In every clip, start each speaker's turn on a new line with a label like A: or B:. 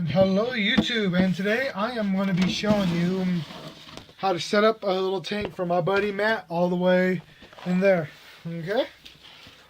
A: And hello YouTube, and today I am going to be showing you how to set up a little tank for my buddy Matt all the way in there. Okay?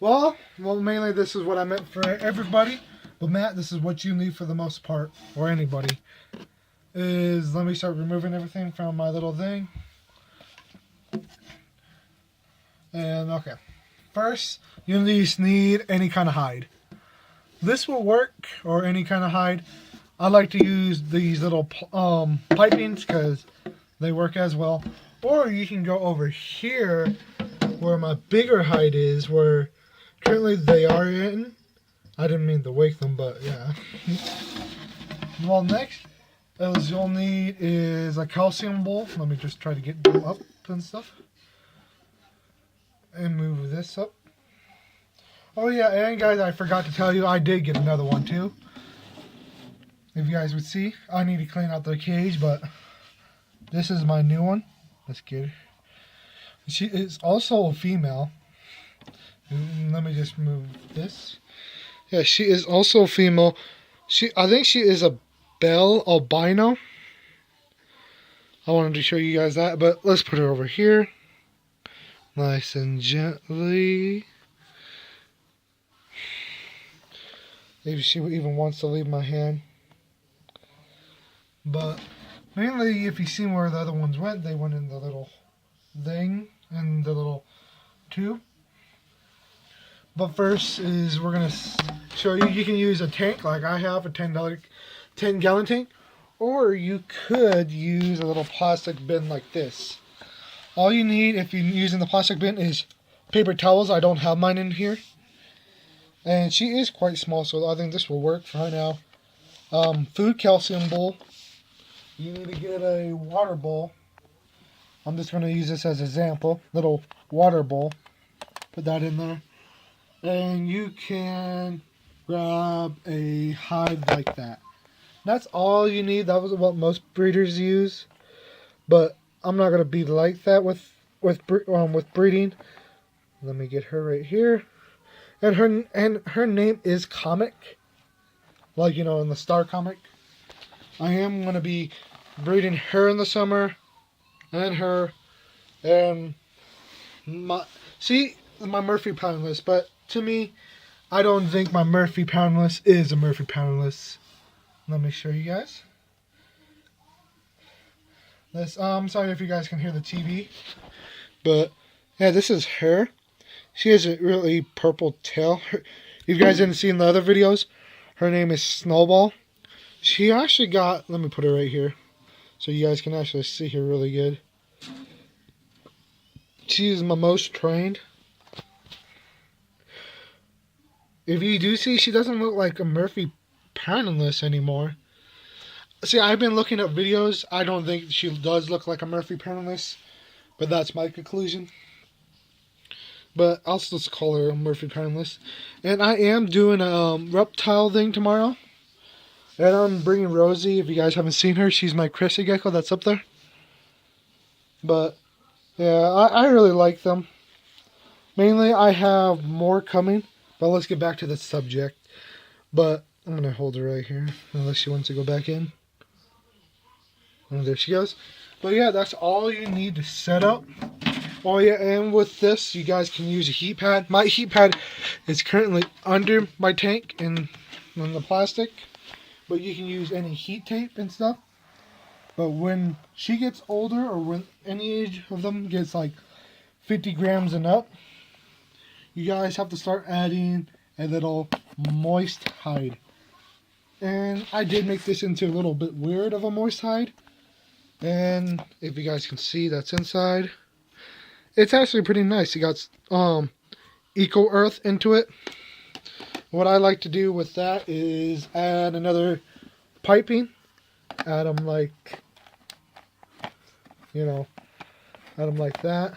A: Well, mainly this is what I meant for everybody, but Matt, this is what you need for the most part, or anybody. Let me start removing everything from my little thing. And okay, first you just need any kind of hide. This will work, or any kind of hide. I like to use these little pipings because they work as well. Or you can go over here where my bigger hide is, where currently they are in. I didn't mean to wake them, but yeah. Well, next you'll need is a calcium bowl. Let me just try to get them up and stuff. And move this up. Oh yeah, and guys, I forgot to tell you, I did get another one too. If you guys would see, I need to clean out the cage, but this is my new one. Let's get her. She is also a female. Let me just move this. Yeah, she is also a female. I think she is a Bell albino. I wanted to show you guys that, but let's put her over here. Nice and gently. Maybe she even wants to leave my hand. But mainly, if you see where the other ones went, they went in the little thing and the little tube. But first is we're going to show you, you can use a tank like I have, a 10-gallon tank. Or you could use a little plastic bin like this. All you need if you're using the plastic bin is paper towels. I don't have mine in here. And she is quite small, so I think this will work for her now. Food calcium bowl. You need to get a water bowl. I'm just going to use this as an example. Little water bowl. Put that in there. And you can grab a hide like that. That's all you need. That was what most breeders use. But I'm not going to be like that with breeding. Let me get her right here. And her name is Comic. Like, you know, in the Star comic. I am going to be breeding her in the summer. And her. And my Murphy Poundless. But to me, I don't think my Murphy Poundless is a Murphy Poundless. Let me show you guys. I'm sorry if you guys can hear the TV. But, yeah, this is her. She has a really purple tail. If you guys didn't see in the other videos, her name is Snowball. She actually got, let me put her right here, so you guys can actually see her really good. She is my most trained. If you do see, she doesn't look like a Murphy Poundless anymore. See, I've been looking at videos. I don't think she does look like a Murphy Poundless, but that's my conclusion. But I'll just call her a Murphy Poundless. And I am doing a reptile thing tomorrow. And I'm bringing Rosie. If you guys haven't seen her, she's my crested gecko that's up there. But, yeah, I really like them. Mainly, I have more coming. But let's get back to the subject. But I'm going to hold her right here. Unless she wants to go back in. And there she goes. But yeah, that's all you need to set up. Oh yeah, and with this, you guys can use a heat pad. My heat pad is currently under my tank in the plastic. But you can use any heat tape and stuff. But when she gets older, or when any age of them gets like 50 grams and up, you guys have to start adding a little moist hide. And I did make this into a little bit weird of a moist hide. And if you guys can see, that's inside. It's actually pretty nice. You got Eco Earth into it. What I like to do with that is add another piping. Add them like, you know, add them like that.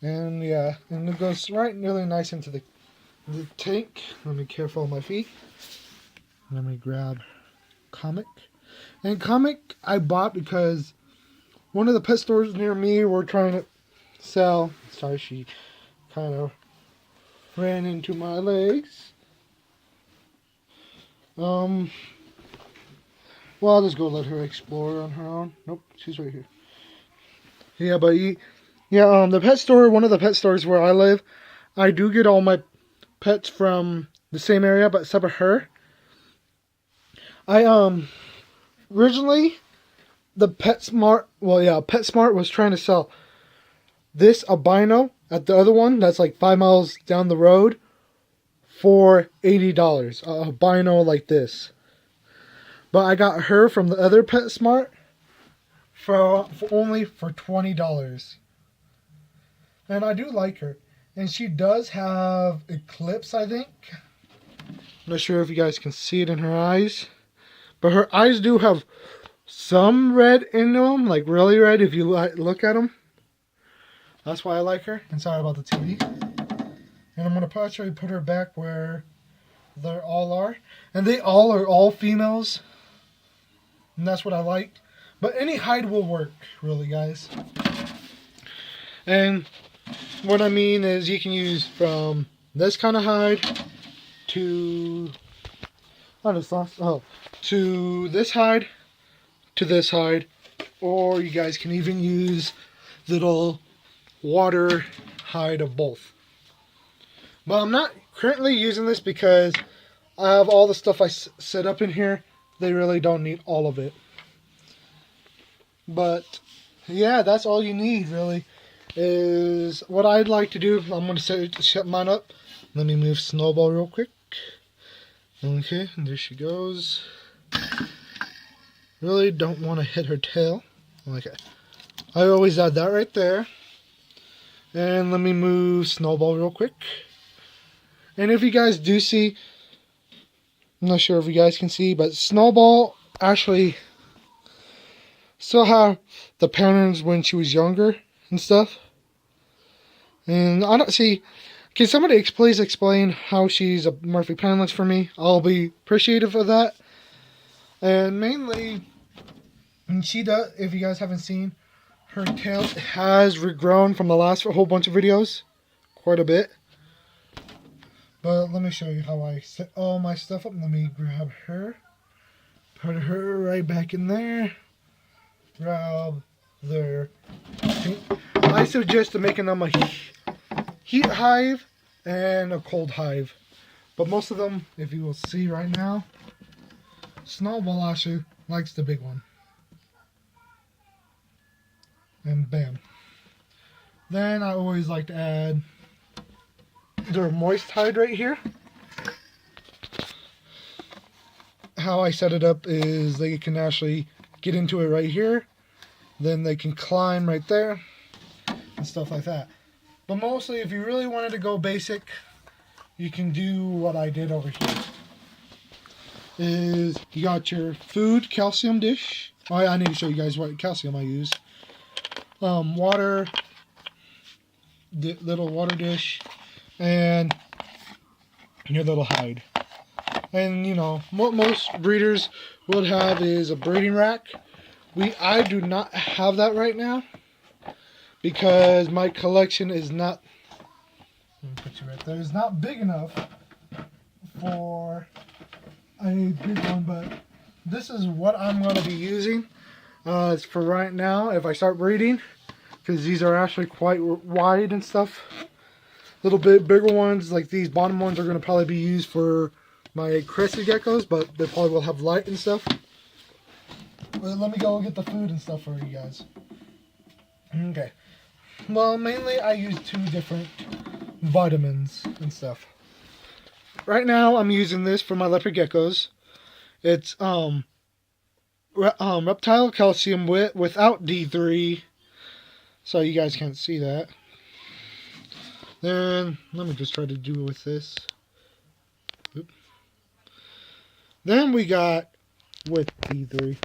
A: And yeah, and it goes right really nice into the tank. Let me careful of my feet. Let me grab Comic. And Comic I bought because one of the pet stores near me were trying to sell. Sorry, she kind of ran into my legs. Well, I'll just go let her explore on her own. Nope, she's right here. Yeah, but yeah, the pet store, one of the pet stores where I live, I do get all my pets from the same area, but except for her. I originally the PetSmart, well, yeah, PetSmart was trying to sell this albino at the other one that's like 5 miles down the road for $80. A albino like this. But I got her from the other PetSmart for only for $20. And I do like her. And she does have eclipse, I think. I'm not sure if you guys can see it in her eyes. But her eyes do have some red in them, like really red if you look at them. That's why I like her. And sorry about the TV. And I'm going to actually put her back where they all are. And they all are all females. And that's what I like. But any hide will work, really, guys. And what I mean is you can use from this kind of hide to... to this hide, to this hide. Or you guys can even use little water hide of both. But I'm not currently using this because I have all the stuff I set up in here. They really don't need all of it. But yeah, that's all you need really. Is what I'd like to do. I'm going to set mine up. Let me move Snowball real quick. Okay, and there she goes. Really don't want to hit her tail. Okay. I always add that right there. And let me move Snowball real quick. And if you guys do see, I'm not sure if you guys can see, but Snowball actually still have the patterns when she was younger and stuff. And I don't see, can somebody please explain how she's a Murphy patternless for me? I'll be appreciative of that. And mainly, and she does, if you guys haven't seen, her tail has regrown from the last whole bunch of videos. Quite a bit. But let me show you how I set all my stuff up. Let me grab her. Put her right back in there. Grab there. I suggest making them a heat hive and a cold hive. But most of them, if you will see right now, Snowball actually likes the big one. And bam. Then I always like to add their moist hide right here. How I set it up is they can actually get into it right here. Then they can climb right there and stuff like that. But mostly if you really wanted to go basic, you can do what I did over here. Is you got your food calcium dish. Oh, I need to show you guys what calcium I use. Water, little water dish, and your little hide. And you know what most breeders would have is a breeding rack. I do not have that right now because my collection is not. Let me put you right there. It's not big enough for a big one, but this is what I'm going to be using. It's for right now if I start breeding, because these are actually quite wide and stuff. Little bit bigger ones like these bottom ones are going to probably be used for my crested geckos, but they probably will have light and stuff. But let me go get the food and stuff for you guys. Okay. Well, mainly I use 2 different vitamins and stuff. Right now I'm using this for my leopard geckos. It's reptile calcium without D3, so you guys can't see that. Then let me just try to do it with this. Oop. Then we got with D3.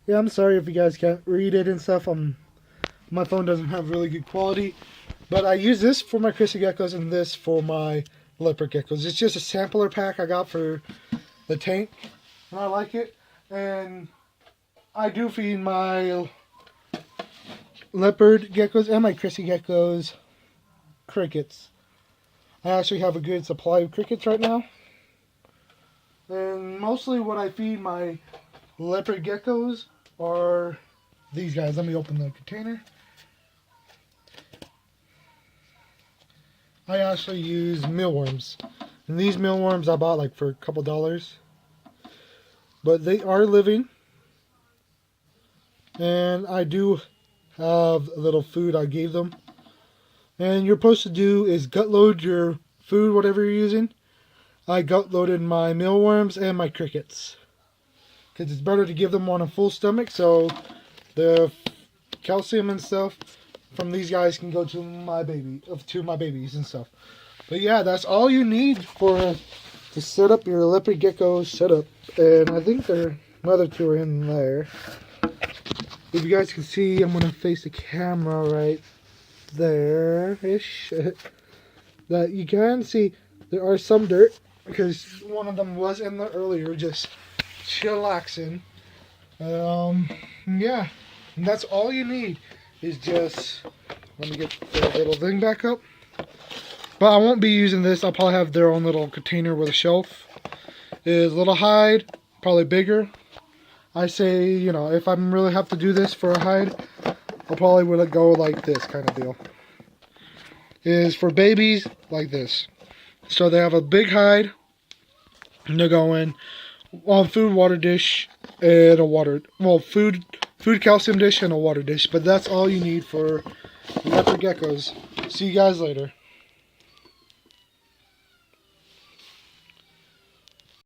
A: Yeah, I'm sorry if you guys can't read it and stuff. My phone doesn't have really good quality, but I use this for my crested geckos and this for my leopard geckos. It's just a sampler pack I got for the tank, and I like it. And I do feed my leopard geckos and my crested geckos crickets. I actually have a good supply of crickets right now. And mostly what I feed my leopard geckos are these guys. Let me open the container. I actually use mealworms. And these mealworms I bought like for a couple dollars. But they are living. And I do have a little food I gave them. And you're supposed to do is gut load your food, whatever you're using. I gut loaded my mealworms and my crickets. Because it's better to give them on a full stomach so the calcium and stuff from these guys can go to my babies and stuff. But yeah, that's all you need to set up your leopard gecko setup. And I think their mother two are in there. If you guys can see, I'm gonna face the camera right there-ish. That you can see there are some dirt because one of them was in there earlier just chillaxing. Yeah, and that's all you need is just, let me get the little thing back up. But I won't be using this. I'll probably have their own little container with a shelf. Is a little hide, probably bigger. I say, you know, if I really have to do this for a hide, I'll probably would go like this kind of deal. Is for babies like this. So they have a big hide. And they're going on food, water dish, and food calcium dish and a water dish. But that's all you need for leopard geckos. See you guys later.